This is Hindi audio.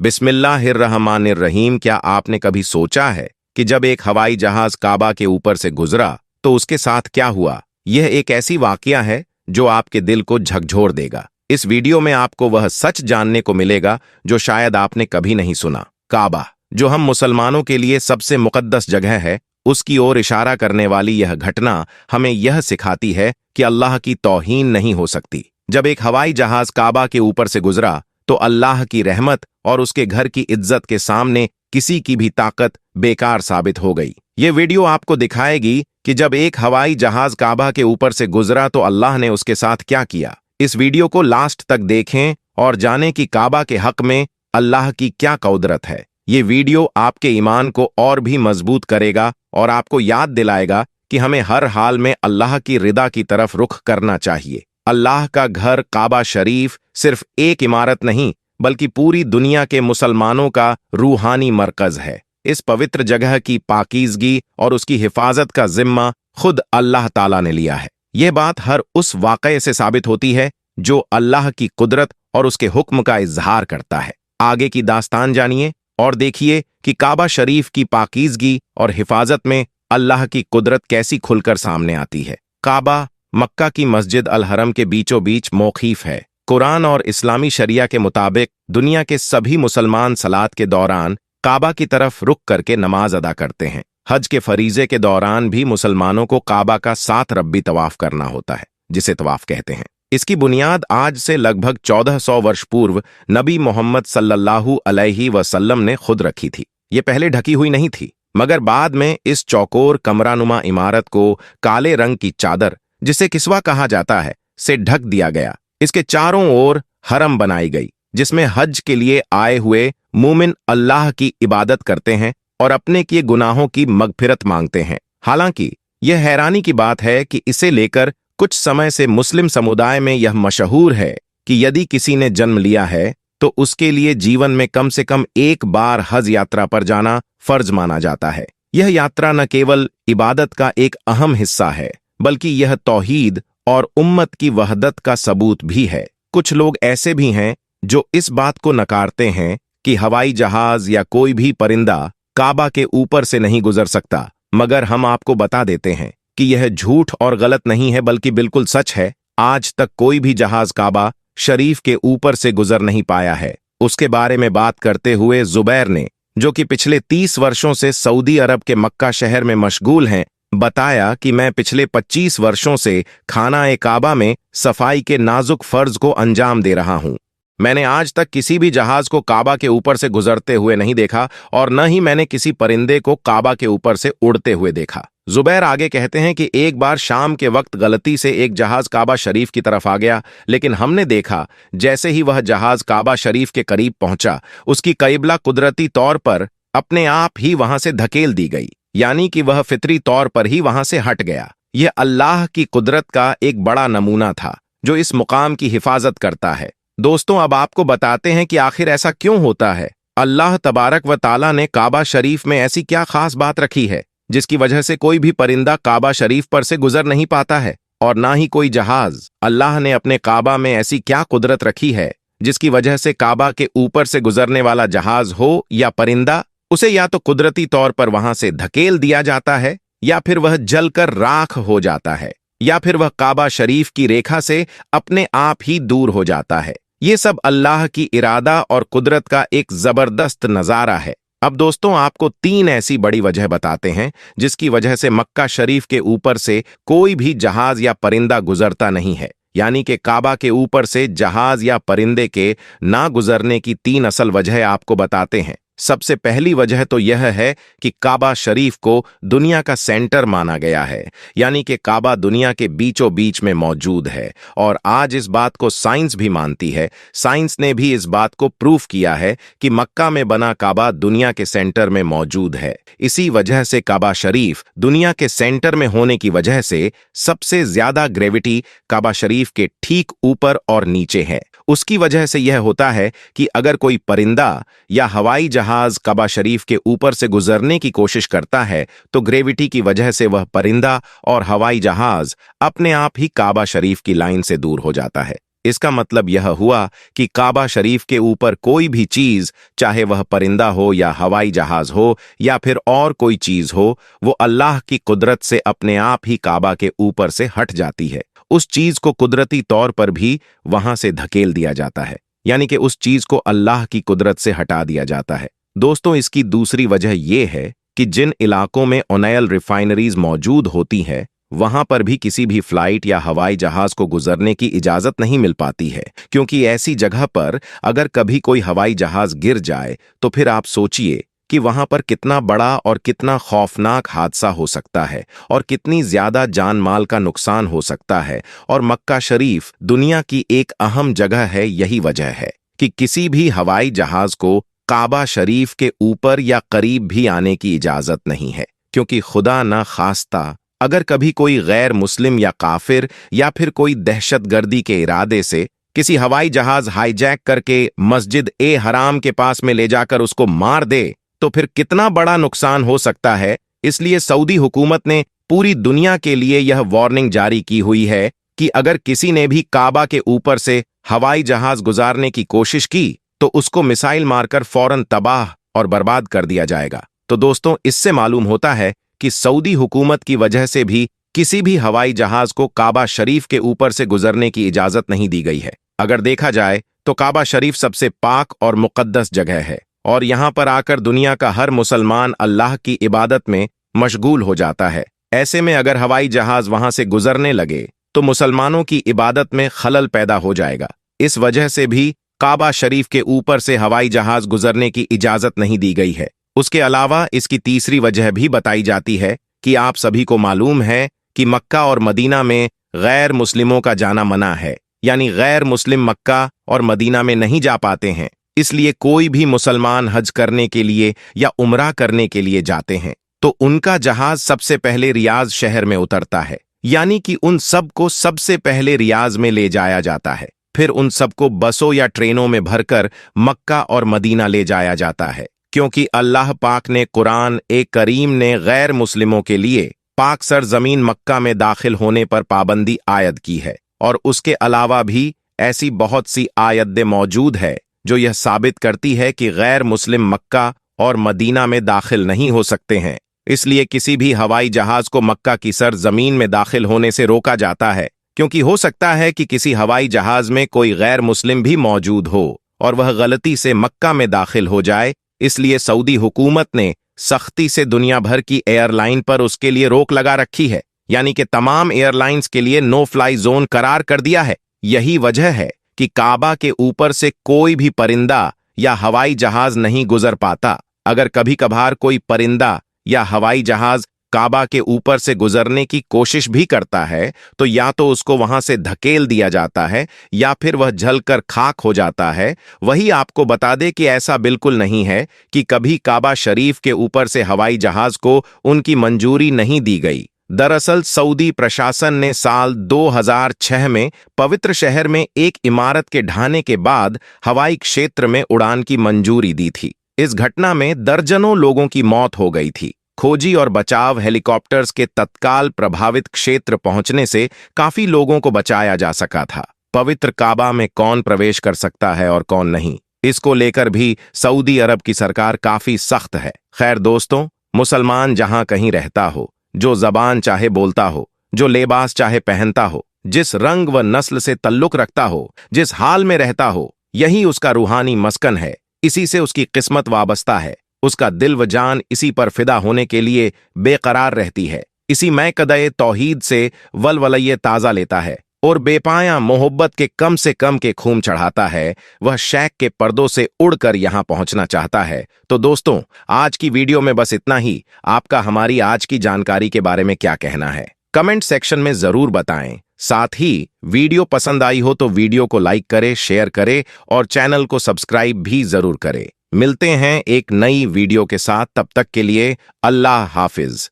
बिस्मिल्लाहिर्रहमानिर्रहीम। क्या आपने कभी सोचा है कि जब एक हवाई जहाज काबा के ऊपर से गुजरा तो उसके साथ क्या हुआ? यह एक ऐसी वाकया है जो आपके दिल को झकझोर देगा। इस वीडियो में आपको वह सच जानने को मिलेगा जो शायद आपने कभी नहीं सुना। काबा, जो हम मुसलमानों के लिए सबसे मुकद्दस जगह है, उसकी ओर इशारा करने वाली यह घटना हमें यह सिखाती है कि अल्लाह की तौहीन नहीं हो सकती। जब एक हवाई जहाज काबा के ऊपर से गुजरा तो अल्लाह की रहमत और उसके घर की इज्जत के सामने किसी की भी ताकत बेकार साबित हो गई। ये वीडियो आपको दिखाएगी कि जब एक हवाई जहाज काबा के ऊपर से गुजरा तो अल्लाह ने उसके साथ क्या किया। इस वीडियो को लास्ट तक देखें और जानें कि काबा के हक में अल्लाह की क्या कुदरत है। ये वीडियो आपके ईमान को और भी मजबूत करेगा और आपको याद दिलाएगा कि हमें हर हाल में अल्लाह की रिदा की तरफ रुख करना चाहिए। अल्लाह का घर काबा शरीफ सिर्फ एक इमारत नहीं बल्कि पूरी दुनिया के मुसलमानों का रूहानी मरकज है। इस पवित्र जगह की पाकीज़गी और उसकी हिफाजत का जिम्मा खुद अल्लाह ताला ने लिया है। यह बात हर उस वाक़ये से साबित होती है जो अल्लाह की कुदरत और उसके हुक्म का इजहार करता है। आगे की दास्तान जानिए और देखिए कि काबा शरीफ की पाकीज़गी और हिफाजत में अल्लाह की कुदरत कैसी खुलकर सामने आती है। काबा मक्का की मस्जिद अल हरम के बीचों बीच मौक़ूफ़ है। कुरान और इस्लामी शरिया के मुताबिक दुनिया के सभी मुसलमान सलात के दौरान काबा की तरफ रुख करके नमाज अदा करते हैं। हज के फरीजे के दौरान भी मुसलमानों को काबा का 7 रब्बी तवाफ करना होता है, जिसे तवाफ कहते हैं। इसकी बुनियाद आज से लगभग 1400 वर्ष पूर्व नबी मोहम्मद सल्लल्लाहु अलैहि वसल्लम ने खुद रखी थी। ये पहले ढकी हुई नहीं थी, मगर बाद में इस चौकोर कमरानुमा इमारत को काले रंग की चादर, जिसे किस्वा कहा जाता है, से ढक दिया गया। इसके चारों ओर हरम बनाई गई जिसमें हज के लिए आए हुए मोमिन अल्लाह की इबादत करते हैं और अपने किए गुनाहों की मगफिरत मांगते हैं। हालांकि यह हैरानी की बात है कि इसे लेकर कुछ समय से मुस्लिम समुदाय में यह मशहूर है कि यदि किसी ने जन्म लिया है तो उसके लिए जीवन में कम से कम एक बार हज यात्रा पर जाना फर्ज माना जाता है। यह यात्रा न केवल इबादत का एक अहम हिस्सा है बल्कि यह तौहीद और उम्मत की वहदत का सबूत भी है। कुछ लोग ऐसे भी हैं जो इस बात को नकारते हैं कि हवाई जहाज या कोई भी परिंदा काबा के ऊपर से नहीं गुजर सकता, मगर हम आपको बता देते हैं कि यह झूठ और गलत नहीं है बल्कि बिल्कुल सच है। आज तक कोई भी जहाज काबा शरीफ के ऊपर से गुजर नहीं पाया है। उसके बारे में बात करते हुए जुबैर ने, जो कि पिछले 30 वर्षों से सऊदी अरब के मक्का शहर में मशगूल हैं, बताया कि मैं पिछले 25 वर्षों से खाना काबा में सफाई के नाजुक फर्ज को अंजाम दे रहा हूं। मैंने आज तक किसी भी जहाज को काबा के ऊपर से गुजरते हुए नहीं देखा और न ही मैंने किसी परिंदे को काबा के ऊपर से उड़ते हुए देखा। जुबैर आगे कहते हैं कि एक बार शाम के वक्त गलती से एक जहाज काबा शरीफ की तरफ आ गया, लेकिन हमने देखा जैसे ही वह जहाज काबा शरीफ के करीब पहुंचा, उसकी क़िबला कुदरती तौर पर अपने आप ही वहां से धकेल दी गई, यानी कि वह फितरी तौर पर ही वहां से हट गया। यह अल्लाह की कुदरत का एक बड़ा नमूना था जो इस मुकाम की हिफाजत करता है। दोस्तों, अब आपको बताते हैं कि आखिर ऐसा क्यों होता है। अल्लाह तबारक व ताला ने काबा शरीफ में ऐसी क्या खास बात रखी है जिसकी वजह से कोई भी परिंदा काबा शरीफ पर से गुजर नहीं पाता है और ना ही कोई जहाज। अल्लाह ने अपने काबा में ऐसी क्या कुदरत रखी है जिसकी वजह से काबा के ऊपर से गुजरने वाला जहाज हो या परिंदा, उसे या तो कुदरती तौर पर वहां से धकेल दिया जाता है या फिर वह जलकर राख हो जाता है या फिर वह काबा शरीफ की रेखा से अपने आप ही दूर हो जाता है। ये सब अल्लाह की इरादा और कुदरत का एक जबरदस्त नजारा है। अब दोस्तों, आपको 3 ऐसी बड़ी वजह बताते हैं जिसकी वजह से मक्का शरीफ के ऊपर से कोई भी जहाज या परिंदा गुजरता नहीं है, यानी कि काबा के ऊपर से जहाज या परिंदे के ना गुजरने की 3 असल वजह आपको बताते हैं। सबसे पहली वजह तो यह है कि काबा शरीफ को दुनिया का सेंटर माना गया है, यानी कि काबा दुनिया के बीचों बीच में मौजूद है और आज इस बात को साइंस भी मानती है। साइंस ने भी इस बात को प्रूफ किया है कि मक्का में बना काबा दुनिया के सेंटर में मौजूद है। इसी वजह से काबा शरीफ दुनिया के सेंटर में होने की वजह से सबसे ज्यादा ग्रेविटी काबा शरीफ के ठीक ऊपर और नीचे है। उसकी वजह से यह होता है कि अगर कोई परिंदा या हवाई जहाज काबा शरीफ के ऊपर से गुजरने की कोशिश करता है तो ग्रेविटी की वजह से वह परिंदा और हवाई जहाज अपने आप ही काबा शरीफ की लाइन से दूर हो जाता है। इसका मतलब यह हुआ कि काबा शरीफ के ऊपर कोई भी चीज, चाहे वह परिंदा हो या हवाई जहाज हो या फिर और कोई चीज हो, वो अल्लाह की कुदरत से अपने आप ही काबा के ऊपर से हट जाती है। उस चीज को कुदरती तौर पर भी वहां से धकेल दिया जाता है, यानी कि उस चीज को अल्लाह की कुदरत से हटा दिया जाता है। दोस्तों, इसकी दूसरी वजह यह है कि जिन इलाकों में ऑयल रिफाइनरीज मौजूद होती हैं, वहां पर भी किसी भी फ्लाइट या हवाई जहाज को गुजरने की इजाजत नहीं मिल पाती है, क्योंकि ऐसी जगह पर अगर कभी कोई हवाई जहाज गिर जाए तो फिर आप सोचिए कि वहां पर कितना बड़ा और कितना खौफनाक हादसा हो सकता है और कितनी ज्यादा जान माल का नुकसान हो सकता है। और मक्का शरीफ दुनिया की एक अहम जगह है। यही वजह है कि किसी भी हवाई जहाज को काबा शरीफ के ऊपर या करीब भी आने की इजाजत नहीं है, क्योंकि खुदा न खास्ता अगर कभी कोई गैर मुस्लिम या काफिर या फिर कोई दहशतगर्दी के इरादे से किसी हवाई जहाज हाईजैक करके मस्जिद ए हराम के पास में ले जाकर उसको मार दे तो फिर कितना बड़ा नुकसान हो सकता है। इसलिए सऊदी हुकूमत ने पूरी दुनिया के लिए यह वार्निंग जारी की हुई है कि अगर किसी ने भी काबा के ऊपर से हवाई जहाज गुजारने की कोशिश की तो उसको मिसाइल मारकर फौरन तबाह और बर्बाद कर दिया जाएगा। तो दोस्तों, इससे मालूम होता है कि सऊदी हुकूमत की वजह से भी किसी भी हवाई जहाज को काबा शरीफ के ऊपर से गुजरने की इजाजत नहीं दी गई है। अगर देखा जाए तो काबा शरीफ सबसे पाक और मुकद्दस जगह है और यहां पर आकर दुनिया का हर मुसलमान अल्लाह की इबादत में मशगूल हो जाता है। ऐसे में अगर हवाई जहाज वहां से गुजरने लगे तो मुसलमानों की इबादत में खलल पैदा हो जाएगा। इस वजह से भी काबा शरीफ के ऊपर से हवाई जहाज गुजरने की इजाजत नहीं दी गई है। उसके अलावा इसकी तीसरी वजह भी बताई जाती है कि आप सभी को मालूम है कि मक्का और मदीना में गैर मुस्लिमों का जाना मना है, यानी गैर मुस्लिम मक्का और मदीना में नहीं जा पाते हैं। इसलिए कोई भी मुसलमान हज करने के लिए या उम्रा करने के लिए जाते हैं तो उनका जहाज सबसे पहले रियाज शहर में उतरता है, यानी कि उन सबको सबसे पहले रियाज में ले जाया जाता है। फिर उन सबको बसों या ट्रेनों में भरकर मक्का और मदीना ले जाया जाता है, क्योंकि अल्लाह पाक ने कुरान ए करीम ने गैर मुस्लिमों के लिए पाक सरजमीन मक्का में दाखिल होने पर पाबंदी आयद की है। और उसके अलावा भी ऐसी बहुत सी आयतें मौजूद है जो यह साबित करती है कि गैर मुस्लिम मक्का और मदीना में दाखिल नहीं हो सकते हैं। इसलिए किसी भी हवाई जहाज को मक्का की सरजमीन में दाखिल होने से रोका जाता है, क्योंकि हो सकता है कि किसी हवाई जहाज में कोई गैर मुस्लिम भी मौजूद हो और वह गलती से मक्का में दाखिल हो जाए। इसलिए सऊदी हुकूमत ने सख्ती से दुनिया भर की एयरलाइन पर उसके लिए रोक लगा रखी है, यानी कि तमाम एयरलाइंस के लिए नो फ्लाई जोन करार कर दिया है। यही वजह है कि काबा के ऊपर से कोई भी परिंदा या हवाई जहाज नहीं गुजर पाता। अगर कभी कभार कोई परिंदा या हवाई जहाज काबा के ऊपर से गुजरने की कोशिश भी करता है तो या तो उसको वहां से धकेल दिया जाता है या फिर वह जलकर खाक हो जाता है। वही आपको बता दे कि ऐसा बिल्कुल नहीं है कि कभी काबा शरीफ के ऊपर से हवाई जहाज को उनकी मंजूरी नहीं दी गई। दरअसल सऊदी प्रशासन ने साल 2006 में पवित्र शहर में एक इमारत के ढाने के बाद हवाई क्षेत्र में उड़ान की मंजूरी दी थी। इस घटना में दर्जनों लोगों की मौत हो गई थी। खोजी और बचाव हेलीकॉप्टर्स के तत्काल प्रभावित क्षेत्र पहुंचने से काफी लोगों को बचाया जा सका था। पवित्र काबा में कौन प्रवेश कर सकता है और कौन नहीं, इसको लेकर भी सऊदी अरब की सरकार काफी सख्त है। खैर दोस्तों, मुसलमान जहां कहीं रहता हो, जो जबान चाहे बोलता हो, जो लिबास चाहे पहनता हो, जिस रंग व नस्ल से तल्लुक रखता हो, जिस हाल में रहता हो, यही उसका रूहानी मस्कन है। इसी से उसकी किस्मत वाबस्ता है। उसका दिल व जान इसी पर फिदा होने के लिए बेकरार रहती है। इसी मैकदए तौहीद से वलवलये ताज़ा लेता है और बेपाया मोहब्बत के कम से कम के खूम चढ़ाता है। वह शैक के पर्दों से उड़कर यहां पहुंचना चाहता है। तो दोस्तों, आज की वीडियो में बस इतना ही। आपका हमारी आज की जानकारी के बारे में क्या कहना है, कमेंट सेक्शन में जरूर बताएं। साथ ही वीडियो पसंद आई हो तो वीडियो को लाइक करें, शेयर करें और चैनल को सब्सक्राइब भी जरूर करें। मिलते हैं एक नई वीडियो के साथ, तब तक के लिए अल्लाह हाफिज।